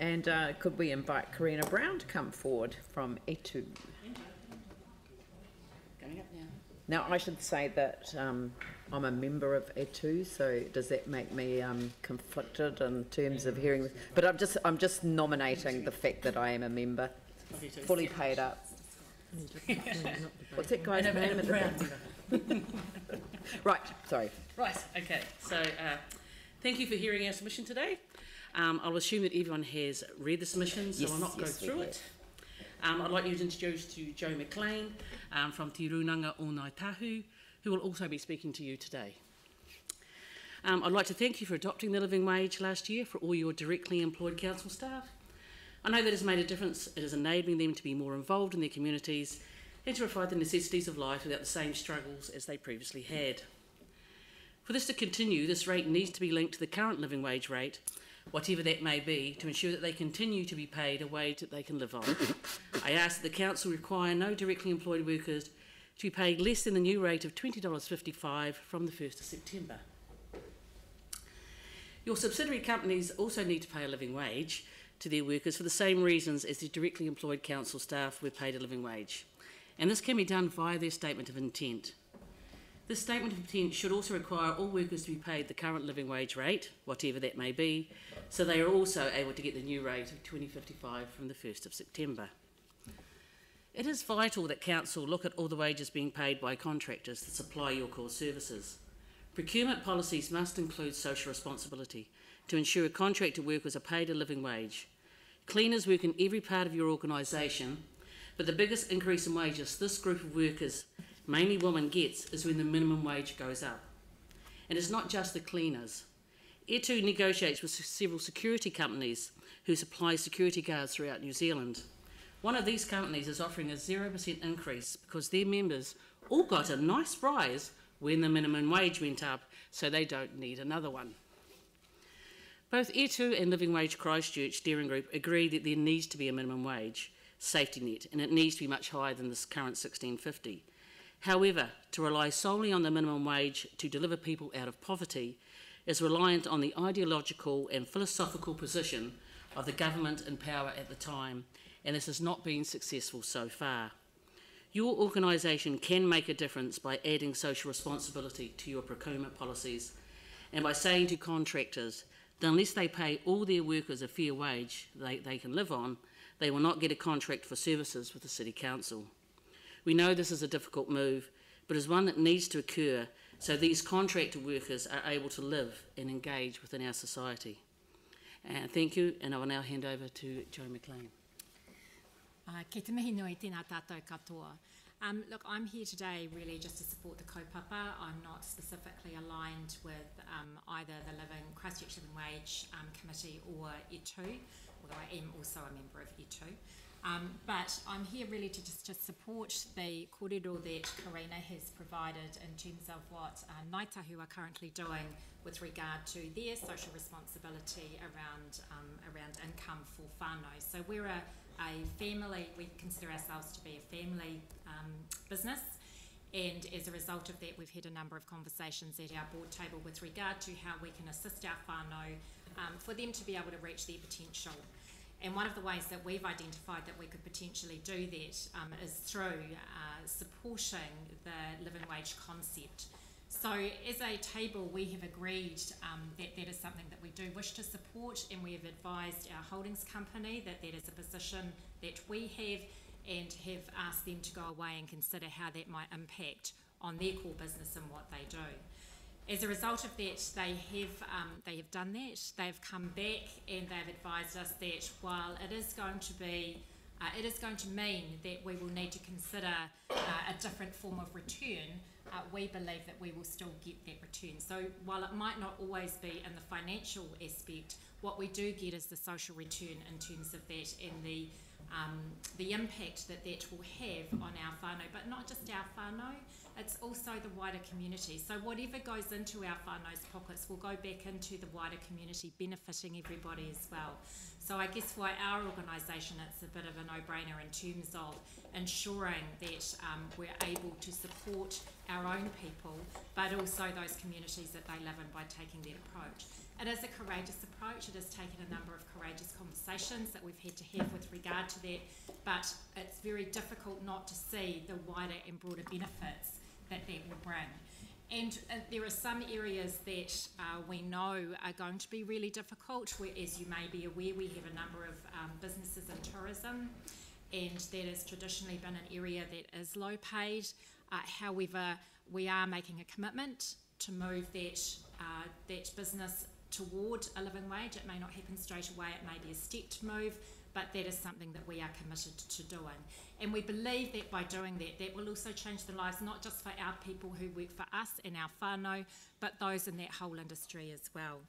And could we invite Karena Brown to come forward from E2? Going up now. Now, I should say that I'm a member of E2, so does that make me conflicted in terms of hearing this? But I'm just nominating the fact that I am a member, fully paid up. What's that guy's name at the back? Right, sorry. Right, okay. So thank you for hearing our submission today. I'll assume that everyone has read the submission, so I'll not go through it. I'd like you to introduce to Joe McLean from Te Runanga o Ngāi Tahu, who will also be speaking to you today. I'd like to thank you for adopting the living wage last year for all your directly employed council staff. I know that has made a difference. It is enabling them to be more involved in their communities and to provide the necessities of life without the same struggles as they previously had. For this to continue, this rate needs to be linked to the current living wage rate, whatever that may be, to ensure that they continue to be paid a wage that they can live on. I ask that the council require no directly employed workers to be paid less than the new rate of $20.55 from the 1st of September. Your subsidiary companies also need to pay a living wage to their workers for the same reasons as the directly employed council staff were paid a living wage. And this can be done via their statement of intent. This statement of intent should also require all workers to be paid the current living wage rate, whatever that may be, so they are also able to get the new rate of $20.55 from the 1st of September. It is vital that council look at all the wages being paid by contractors that supply your core services. Procurement policies must include social responsibility to ensure contractor workers are paid a living wage. Cleaners work in every part of your organisation, but the biggest increase in wages this group of workers, mainly women, gets is when the minimum wage goes up. And it's not just the cleaners. E2 negotiates with several security companies who supply security guards throughout New Zealand. One of these companies is offering a 0% increase because their members all got a nice rise when the minimum wage went up, so they don't need another one. Both E2 and Living Wage Christchurch Steering Group agree that there needs to be a minimum wage safety net, and it needs to be much higher than this current $16.50. However, to rely solely on the minimum wage to deliver people out of poverty is reliant on the ideological and philosophical position of the government in power at the time, and this has not been successful so far. Your organisation can make a difference by adding social responsibility to your procurement policies and by saying to contractors that unless they pay all their workers a fair wage they can live on, they will not get a contract for services with the City Council. We know this is a difficult move, but is one that needs to occur so these contractor workers are able to live and engage within our society. Thank you, and I will now hand over to Joe McLean. Ki te mihi nui tēnā tātou katoa. Look, I'm here today really just to support the kaupapa. I'm not specifically aligned with either the Christchurch Living Wage Committee or E2, although I am also a member of E2. But I'm here really to just to support the kōrero that Karena has provided in terms of what Ngāi Tahu are currently doing with regard to their social responsibility around income for whānau. So we're a family, we consider ourselves to be a family business, and as a result of that we've had a number of conversations at our board table with regard to how we can assist our whānau for them to be able to reach their potential. And one of the ways that we've identified that we could potentially do that is through supporting the living wage concept. So as a table we have agreed that that is something that we do wish to support, and we have advised our holdings company that that is a position that we have, and have asked them to go away and consider how that might impact on their core business and what they do. As a result of that, they have done that. They've come back and they've advised us that while it is going to mean that we will need to consider a different form of return, we believe that we will still get that return. So while it might not always be in the financial aspect, what we do get is the social return in terms of that and the impact that that will have on our whānau, but not just our whānau, it's also the wider community. So whatever goes into our whānau's pockets will go back into the wider community, benefiting everybody as well. So I guess for our organisation, it's a bit of a no-brainer in terms of ensuring that we're able to support our own people, but also those communities that they live in by taking that approach. It is a courageous approach. It has taken a number of courageous conversations that we've had to have with regard to that, but it's very difficult not to see the wider and broader benefits that that will bring. And there are some areas that we know are going to be really difficult. As you may be aware, we have a number of businesses in tourism, and that has traditionally been an area that is low paid. However, we are making a commitment to move that business toward a living wage. It may not happen straight away, it may be a stepped move, but that is something that we are committed to doing. And we believe that by doing that, that will also change the lives, not just for our people who work for us and our whānau, but those in that whole industry as well.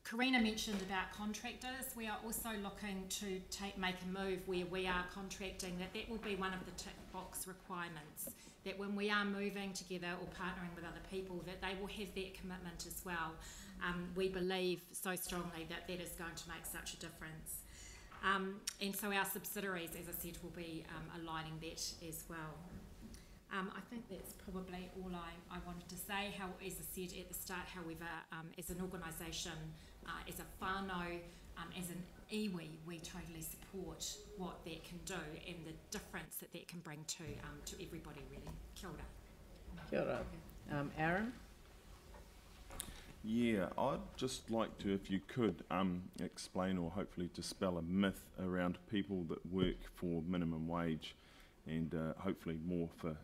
Karena mentioned about contractors. We are also looking to make a move where we are contracting, that will be one of the tick box requirements, that when we are moving together or partnering with other people, that they will have that commitment as well. We believe so strongly that that is going to make such a difference. And so our subsidiaries, as I said, will be aligning that as well. I think that's probably all I wanted to say. As I said at the start, however, as an organisation, as a whānau, as an iwi, we totally support what that can do and the difference that that can bring to everybody, really. Kia ora. Kia ora. Aaron? Yeah, I'd just like to, if you could, explain or hopefully dispel a myth around people that work for minimum wage, and hopefully more for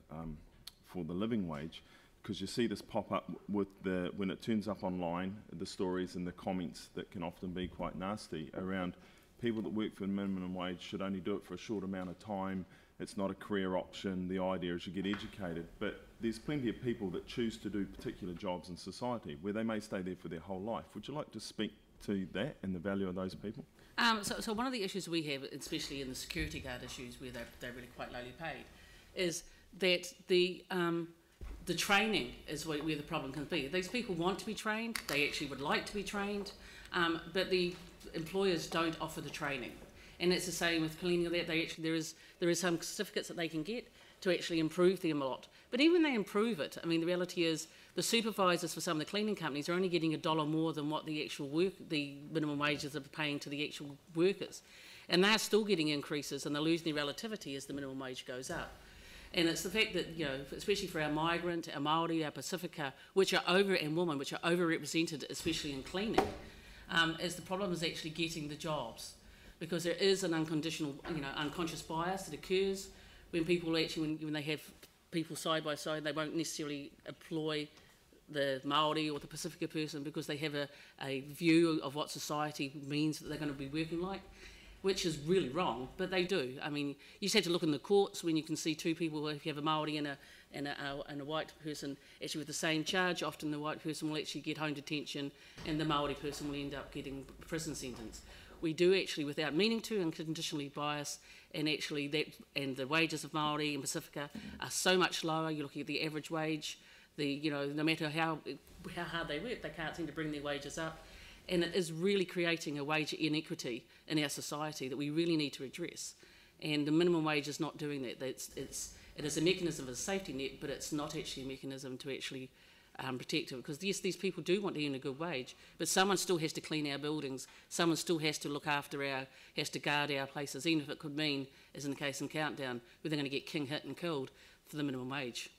the living wage, because you see this pop up with when it turns up online, the stories and the comments that can often be quite nasty around people that work for minimum wage should only do it for a short amount of time. It's not a career option. The idea is you get educated, but there's plenty of people that choose to do particular jobs in society where they may stay there for their whole life. Would you like to speak to that and the value of those people? So one of the issues we have, especially in the security guard issues where they're really quite lowly paid, is that the training is where the problem can be. These people want to be trained, they actually would like to be trained, but the employers don't offer the training. And it's the same with cleaning. That there is some certificates that they can get to actually improve them a lot. But even when they improve it, I mean, the reality is the supervisors for some of the cleaning companies are only getting $1 more than what the minimum wages are paying to the actual workers, and they're still getting increases, and they're losing their relativity as the minimum wage goes up. And it's the fact that, especially for our migrant, our Māori, our Pacifica, which are overrepresented, especially in cleaning, is the problem is actually getting the jobs. Because there is an unconscious bias that occurs when people actually, when they have people side by side, they won't necessarily employ the Māori or the Pacifica person because they have a view of what society means that they're going to be working like, which is really wrong, but they do. I mean, you just have to look in the courts when you can see two people, if you have a Māori and a white person actually with the same charge, often the white person will actually get home detention and the Māori person will end up getting a prison sentence. We do actually, without meaning to, unconditionally bias, and actually and the wages of Māori and Pacifica are so much lower. You're looking at the average wage, no matter how hard they work, they can't seem to bring their wages up, and it is really creating a wage inequity in our society that we really need to address. And the minimum wage is not doing that. It is a mechanism of a safety net, but it's not actually a mechanism to actually protect them, because yes, these people do want to earn a good wage, but someone still has to clean our buildings, someone still has to look after has to guard our places, even if it could mean, as in the case in Countdown, where they're going to get king hit and killed for the minimum wage.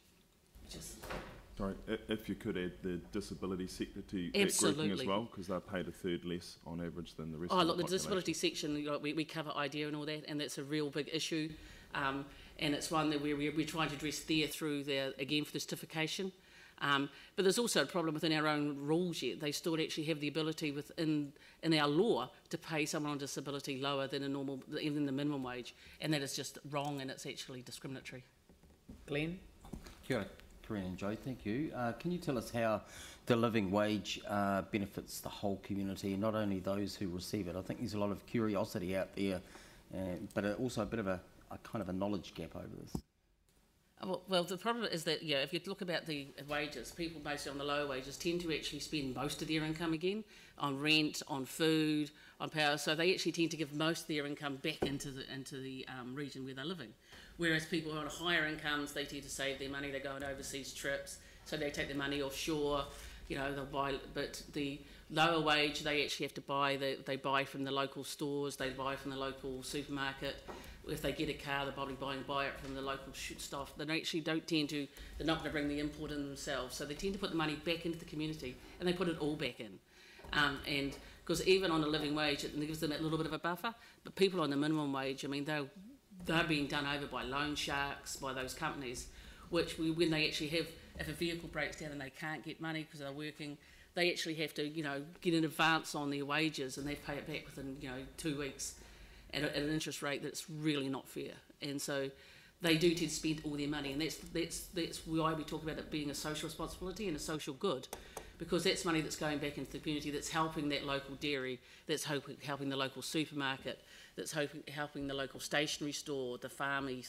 Sorry, if you could add the disability sector to that grouping as well, because they're paid a third less on average than the rest of the population. The disability section, we cover IDEA and all that, and that's a real big issue, and it's one that we're trying to address there through again for the certification. But there's also a problem within our own rules yet. They still actually have the ability in our law to pay someone on disability lower than even the minimum wage, and that is just wrong, and it's actually discriminatory. Glenn? Kia ora, Karena and Joe, thank you. Can you tell us how the living wage benefits the whole community, and not only those who receive it? I think there's a lot of curiosity out there, but also a bit of a kind of a knowledge gap over this. Well, the problem is that, if you look about the wages, people mostly on the lower wages tend to actually spend most of their income again on rent, on food, on power. So they actually tend to give most of their income back into the region where they're living. Whereas people who are on higher incomes, they tend to save their money. They go on overseas trips, so they take their money offshore. They'll buy. But the lower wage, they actually have to buy. They buy from the local stores. They buy from the local supermarket. If they get a car, they're probably buy it from the local stuff. They actually don't tend to, they're not going to bring the import in themselves. So they tend to put the money back into the community, and they put it all back in. And because even on a living wage, it gives them a little bit of a buffer. But people on the minimum wage, I mean, they're being done over by loan sharks, by those companies, which when they actually have, if a vehicle breaks down and they can't get money because they're working, they actually have to, get an advance on their wages, and they pay it back within, 2 weeks. At an interest rate that's really not fair, and so they do tend to spend all their money, and that's why we talk about it being a social responsibility and a social good, because that's money that's going back into the community, that's helping that local dairy, that's helping the local supermarket, that's helping the local stationery store, the pharmacy,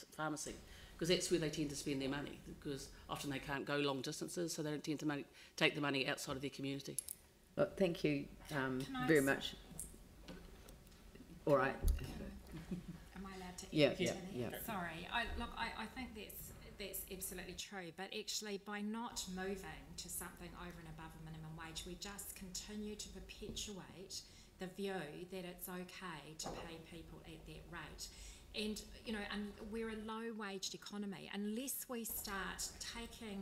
because that's where they tend to spend their money, because often they can't go long distances, so they don't tend to take the money outside of their community. Well, thank you very much. All right. Am I allowed to? Yeah. Sorry. I think that's absolutely true. But actually, by not moving to something over and above a minimum wage, we just continue to perpetuate the view that it's okay to pay people at that rate. And and we're a low-waged economy. Unless we start taking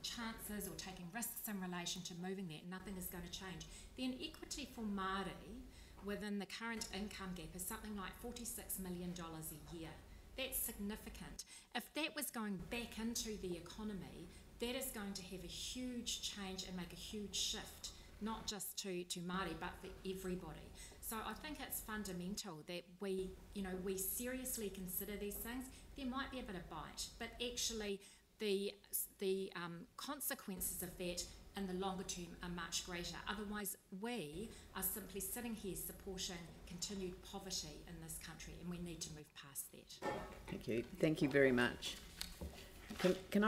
chances or taking risks in relation to moving that, nothing is going to change. The inequity for Māori within the current income gap is something like $46 million a year. That's significant. If that was going back into the economy, that is going to have a huge change and make a huge shift, not just to Māori, but for everybody. So I think it's fundamental that we seriously consider these things. There might be a bit of bite, but actually the consequences of that in the longer term are much greater. Otherwise, we are simply sitting here supporting continued poverty in this country, and we need to move past that. Thank you. Thank you very much. Can I